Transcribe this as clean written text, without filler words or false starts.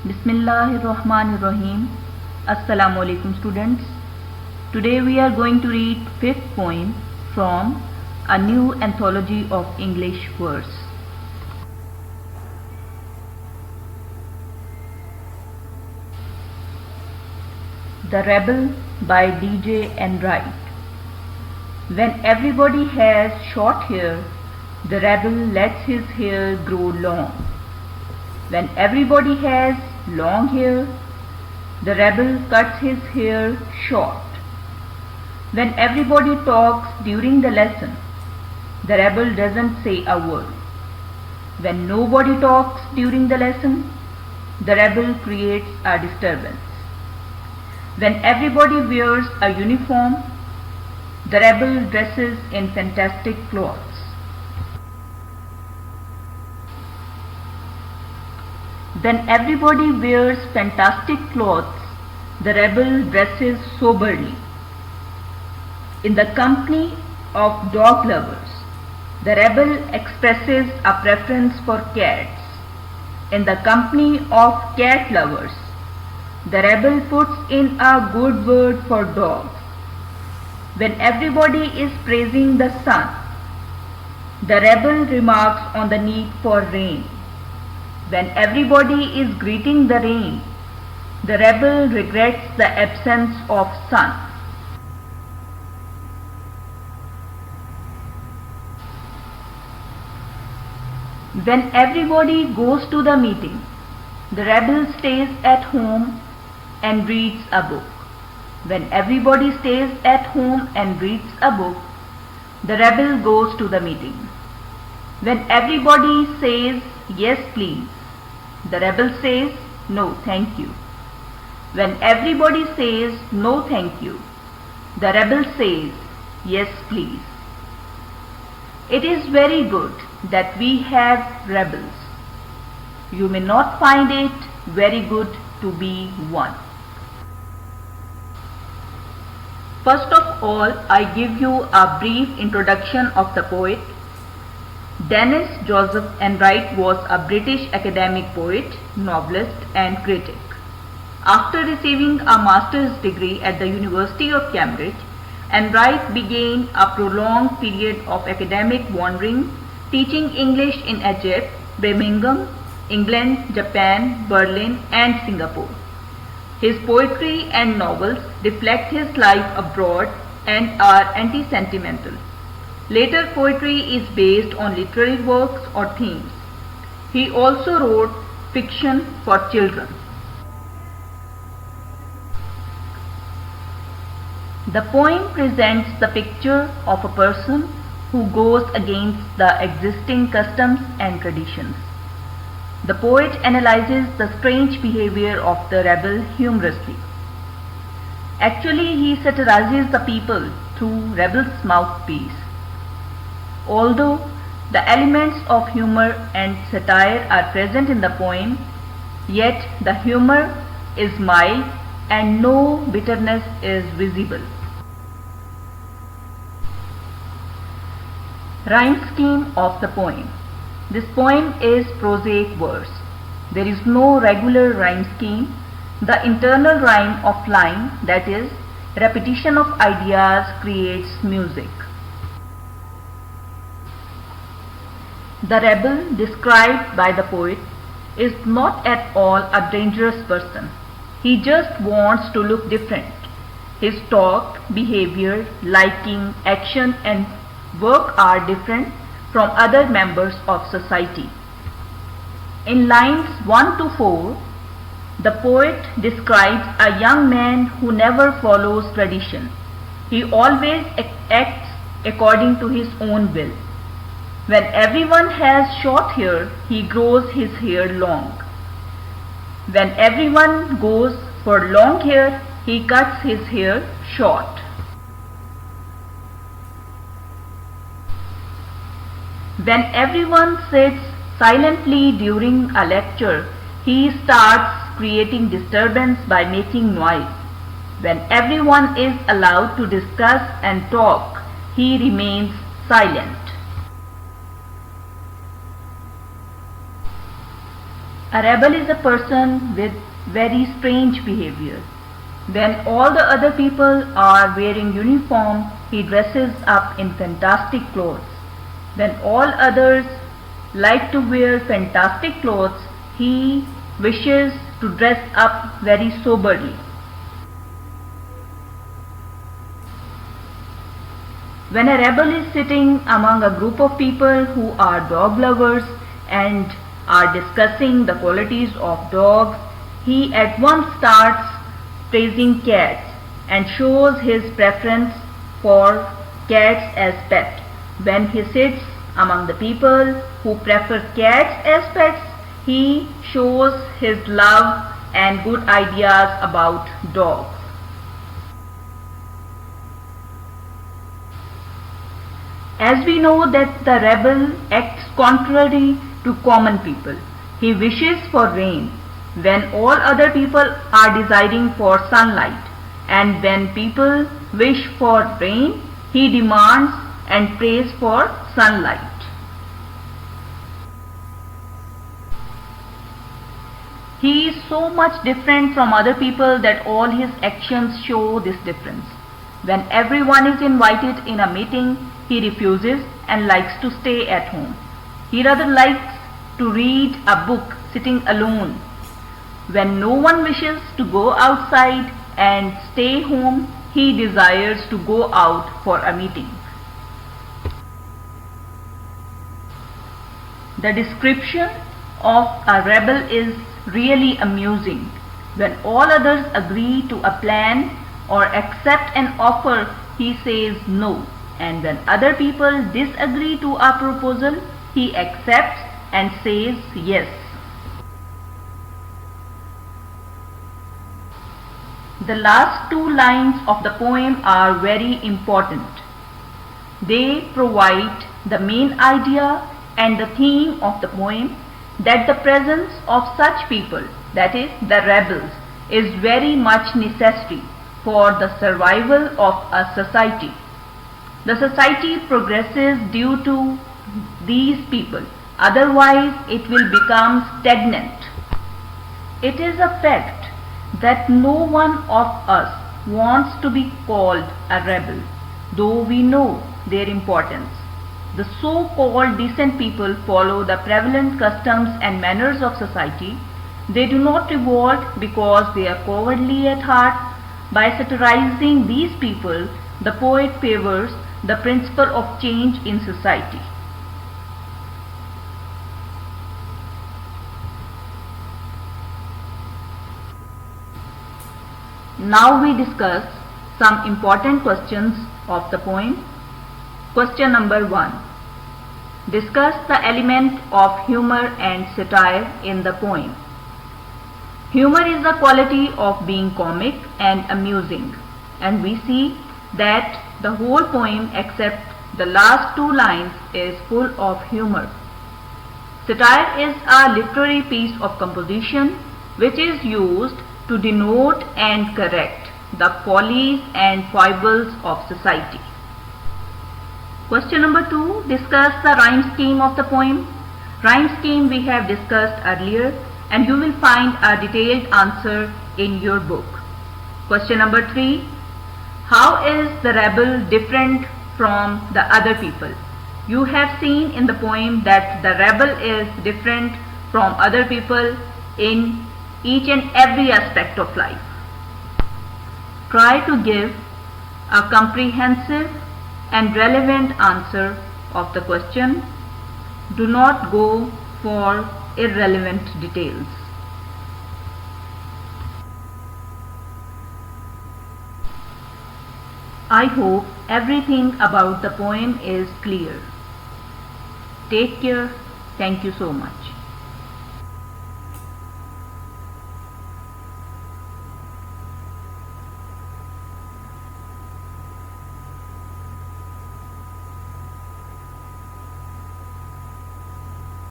Bismillahirrahmanirrahim. Assalamu alaikum students. Today we are going to read fifth poem from a new anthology of English verse. The Rebel by DJ Enright. When everybody has short hair, the rebel lets his hair grow long. When everybody has long hair, the rebel cuts his hair short. When everybody talks during the lesson, the rebel doesn't say a word. When nobody talks during the lesson, the rebel creates a disturbance. When everybody wears a uniform, the rebel dresses in fantastic clothes. When everybody wears fantastic clothes, the rebel dresses soberly. In the company of dog lovers, the rebel expresses a preference for cats. In the company of cat lovers, the rebel puts in a good word for dogs. When everybody is praising the sun, the rebel remarks on the need for rain. When everybody is greeting the rain, the rebel regrets the absence of sun. When everybody goes to the meeting, the rebel stays at home and reads a book. When everybody stays at home and reads a book, the rebel goes to the meeting. When everybody says, "Yes, please," the rebel says, "No, thank you." When everybody says, "No, thank you," the rebel says, "Yes, please." It is very good that we have rebels. You may not find it very good to be one. First of all, I give you a brief introduction of the poet. Dennis Joseph Enright was a British academic poet, novelist and critic. After receiving a master's degree at the University of Cambridge, Enright began a prolonged period of academic wandering, teaching English in Egypt, Birmingham, England, Japan, Berlin and Singapore. His poetry and novels reflect his life abroad and are anti-sentimental. Later poetry is based on literary works or themes. He also wrote fiction for children. The poem presents the picture of a person who goes against the existing customs and traditions. The poet analyzes the strange behavior of the rebel humorously. Actually, he satirizes the people through rebel's mouthpiece. Although the elements of humor and satire are present in the poem, yet the humor is mild and no bitterness is visible. Rhyme scheme of the poem. This poem is prosaic verse. There is no regular rhyme scheme. The internal rhyme of line, that is, repetition of ideas, creates music. The rebel described by the poet is not at all a dangerous person. He just wants to look different. His talk, behavior, liking, action and work are different from other members of society. In lines 1 to 4, the poet describes a young man who never follows tradition. He always acts according to his own will. When everyone has short hair, he grows his hair long. When everyone goes for long hair, he cuts his hair short. When everyone sits silently during a lecture, he starts creating disturbance by making noise. When everyone is allowed to discuss and talk, he remains silent. A rebel is a person with very strange behavior. When all the other people are wearing uniform, he dresses up in fantastic clothes. When all others like to wear fantastic clothes, he wishes to dress up very soberly. When a rebel is sitting among a group of people who are dog lovers and are discussing the qualities of dogs, he at once starts praising cats and shows his preference for cats as pet. When he sits among the people who prefer cats as pets, he shows his love and good ideas about dogs. As we know that the rebel acts contrary to common people. He wishes for rain when all other people are desiring for sunlight, and when people wish for rain, he demands and prays for sunlight. He is so much different from other people that all his actions show this difference. When everyone is invited in a meeting, he refuses and likes to stay at home. He rather likes to read a book sitting alone. When no one wishes to go outside and stay home, he desires to go out for a meeting. The description of a rebel is really amusing. When all others agree to a plan or accept an offer, he says no, and when other people disagree to a proposal, he accepts and says yes. The last two lines of the poem are very important. They provide the main idea and the theme of the poem, that the presence of such people, that is, the rebels, is very much necessary for the survival of a society. The society progresses due to these people, otherwise it will become stagnant. It is a fact that no one of us wants to be called a rebel, though we know their importance. The so-called decent people follow the prevalent customs and manners of society. They do not revolt because they are cowardly at heart. By satirizing these people, the poet favors the principle of change in society. Now we discuss some important questions of the poem. Question number 1. Discuss the element of humor and satire in the poem. Humor is the quality of being comic and amusing, and we see that the whole poem except the last two lines is full of humor. Satire is a literary piece of composition which is used to denote and correct the follies and foibles of society. Question number 2. Discuss the rhyme scheme of the poem. Rhyme scheme we have discussed earlier, and you will find a detailed answer in your book. Question number 3. How is the rebel different from the other people? You have seen in the poem that the rebel is different from other people in each and every aspect of life. Try to give a comprehensive and relevant answer of the question. Do not go for irrelevant details. I hope everything about the poem is clear. Take care. Thank you so much.